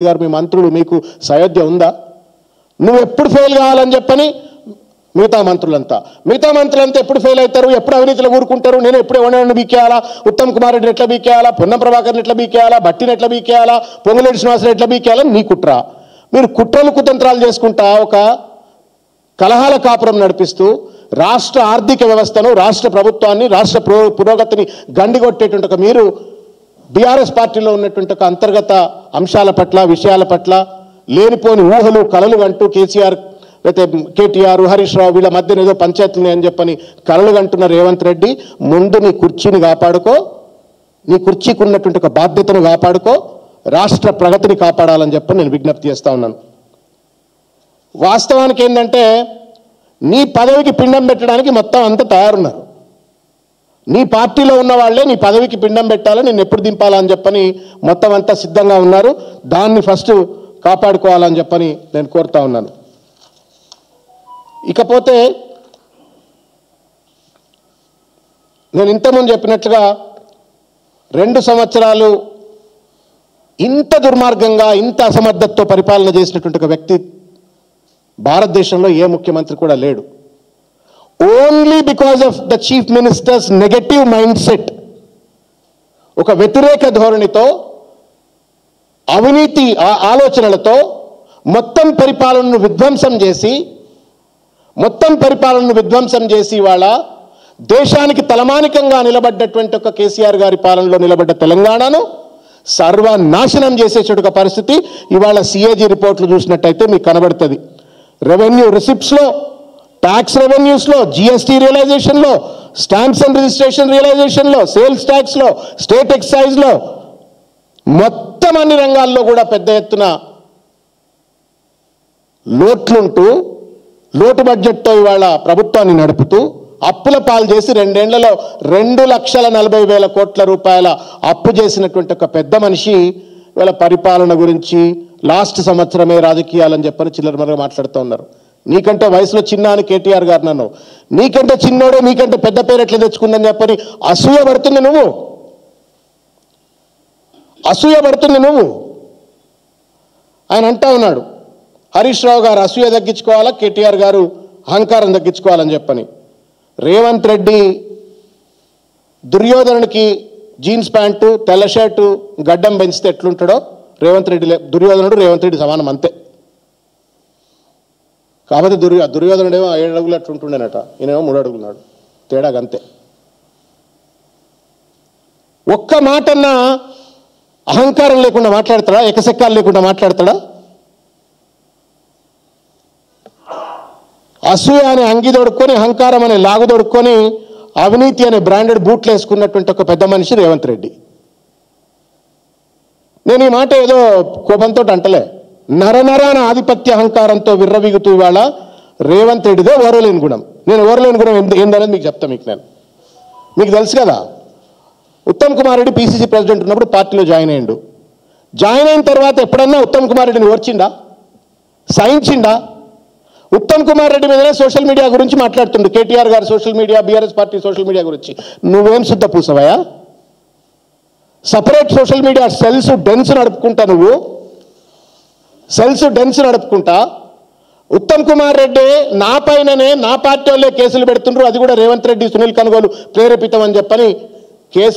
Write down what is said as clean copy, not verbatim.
గారు మీ మంత్రులు మీకు సయోధ్య ఉందా? నువ్వు ఎప్పుడు ఫెయిల్ కావాలని చెప్పని మిగతా మంత్రులంతా ఎప్పుడు ఫెయిల్ అవుతారు, ఎప్పుడు అవినీతిలో ఊరుకుంటారు. నేను ఎప్పుడు ఎవరిని బీకేయాలా, ఉత్తమ్ కుమార్ రెడ్డిని ఎట్లా బీకేయాలా, పొన్నం ప్రభాకర్ని ఎట్లా బీకేయాలా, భట్టిని ఎట్లా బీకేయాలా, పొంగులేటి శ్రీనివాసరావు ఎట్లా బీకేయాలా నీ కుట్ర. మీరు కుట్రలు కుతంత్రాలు చేసుకుంటా ఒక కలహాల కాపురం నడిపిస్తూ రాష్ట్ర ఆర్థిక వ్యవస్థను, రాష్ట్ర ప్రభుత్వాన్ని, రాష్ట్ర పురోగతిని గండిగొట్టేటువంటి మీరు బీఆర్ఎస్ పార్టీలో ఉన్నటువంటి అంతర్గత అంశాల పట్ల, విషయాల పట్ల లేనిపోని ఊహలు కలలు అంటూ కేటీఆర్, హరీష్ రావు వీళ్ళ మధ్యన ఏదో పంచాయతీని అని చెప్పని కలలు అంటున్న రేవంత్ రెడ్డి, ముందు నీ కుర్చీని కాపాడుకో, నీ కుర్చీకి ఉన్నటువంటి ఒక బాధ్యతను కాపాడుకో, రాష్ట్ర ప్రగతిని కాపాడాలని చెప్పని నేను విజ్ఞప్తి చేస్తా ఉన్నాను. వాస్తవానికి ఏంటంటే నీ పదవికి పిండం పెట్టడానికి మొత్తం అంతా తయారున్నారు. నీ పార్టీలో ఉన్న వాళ్ళే నీ పదవికి పిండం పెట్టాలని, నేను ఎప్పుడు దింపాలని చెప్పని మొత్తం అంతా సిద్ధంగా ఉన్నారు. దాన్ని ఫస్ట్ కాపాడుకోవాలని చెప్పని నేను కోరుతా ఉన్నాను. ఇకపోతే నేను ఇంతకుముందు చెప్పినట్లుగా 2 సంవత్సరాలు ఇంత దుర్మార్గంగా, ఇంత అసమర్థతతో పరిపాలన చేసినటువంటి ఒక వ్యక్తి భారతదేశంలో ఏ ముఖ్యమంత్రి కూడా లేడు. Only because of the chief ministers negative mind set, ఒక వ్యతిరేక ధోరణితో, అవినీతి ఆలోచనలతో మొత్తం పరిపాలనను విధ్వంసం చేసి ఇవాళ దేశానికి తలమానికంగా నిలబడ్డటువంటి ఒక కేసీఆర్ గారి పాలనలో నిలబడ్డ తెలంగాణను సర్వనాశనం చేసేటువంటి ఒక పరిస్థితి ఇవాళ సిఏజీ రిపోర్ట్లు చూసినట్టయితే మీకు కనబడుతుంది. రెవెన్యూ రిసిప్ట్స్లో, ట్యాక్స్ రెవెన్యూస్లో, జిఎస్టీ రియలైజేషన్లో, స్టాంప్స్ అండ్ రిజిస్ట్రేషన్ రియలైజేషన్లో, సేల్స్ ట్యాక్స్లో, స్టేట్ ఎక్సైజ్లో, మొత్తం అన్ని రంగాల్లో కూడా పెద్ద ఎత్తున లోటు బడ్జెట్తో ఇవాళ ప్రభుత్వాన్ని నడుపుతూ అప్పుల పాలు చేసి 2 ఏళ్లలో 2,40,40,000 కోట్ల రూపాయల అప్పు చేసినటువంటి ఒక పెద్ద మనిషి ఇవాళ పరిపాలన గురించి లాస్ట్ సంవత్సరమే రాజకీయాలని చెప్పని చిల్లరమరగా మాట్లాడుతూ ఉన్నారు. నీకంటే వయసులో చిన్న అని కేటీఆర్ గారు నన్ను, నీకంటే చిన్నోడే నీకంటే పెద్ద పేరు ఎట్లా తెచ్చుకుందని చెప్పని అసూయ పడుతుంది నువ్వు. ఆయన అంటా ఉన్నాడు, హరీష్ రావు గారు అసూయ తగ్గించుకోవాలా, కేటీఆర్ గారు అహంకారం తగ్గించుకోవాలని చెప్పని. రేవంత్ రెడ్డి దుర్యోధనుడికి జీన్స్ ప్యాంటు, తెల్ల షర్టు, గడ్డం పెంచితే ఎట్లుంటాడో దుర్యోధనుడు రేవంత్ రెడ్డి సమానం అంతే. కాబట్టి దుర్యోధనుడేమో 7 అడుగులు అట్లుంటుండేనట, ఈయనేమో 3 అడుగులున్నాడు, తేడాగంతే. ఒక్క మాటన్నా అహంకారం లేకుండా మాట్లాడతాడా, ఎకసెక్కాలు లేకుండా మాట్లాడతాడా? అసూయ అనే అంగి దొడుక్కొని, అహంకారం అనే లాగు దొడుక్కొని, అవినీతి అనే బ్రాండెడ్ బూట్లు వేసుకున్నటువంటి ఒక పెద్ద మనిషి రేవంత్ రెడ్డి. నేను ఈ మాట ఏదో కోపంతో అంటలే, నరనరాన ఆధిపత్య అహంకారంతో విర్రవీగుతూ ఇవాళ రేవంత్ రెడ్డిదే ఓరలేని గుణం. నేను ఓరలేని గుణం ఏందనేది మీకు చెప్తాను. మీకు తెలుసు కదా, ఉత్తమ్ కుమార్ రెడ్డి పీసీసీ ప్రెసిడెంట్ ఉన్నప్పుడు పార్టీలో జాయిన్ అయ్యిండు. జాయిన్ అయిన తర్వాత ఎప్పుడన్నా ఉత్తమ్ కుమార్ రెడ్డిని ఓర్చిండా, సహించిండా? ఉత్తమ్ కుమార్ రెడ్డి మీదనే సోషల్ మీడియా గురించి మాట్లాడుతుండు KTR garu, social media, BRS party social media గురించి. నువ్వేం శుద్ధ పూసవయా? సపరేట్ సోషల్ మీడియా సెల్స్ డెన్స్ నడుపుకుంటా ఉత్తమ్ కుమార్ రెడ్డి నా పైననే, నా పార్టీ వాళ్ళే కేసులు పెడుతుండ్రు, అది కూడా రేవంత్ రెడ్డి, సునీల్ కనుగోలు ప్రేరేపితం అని చెప్పని కేసు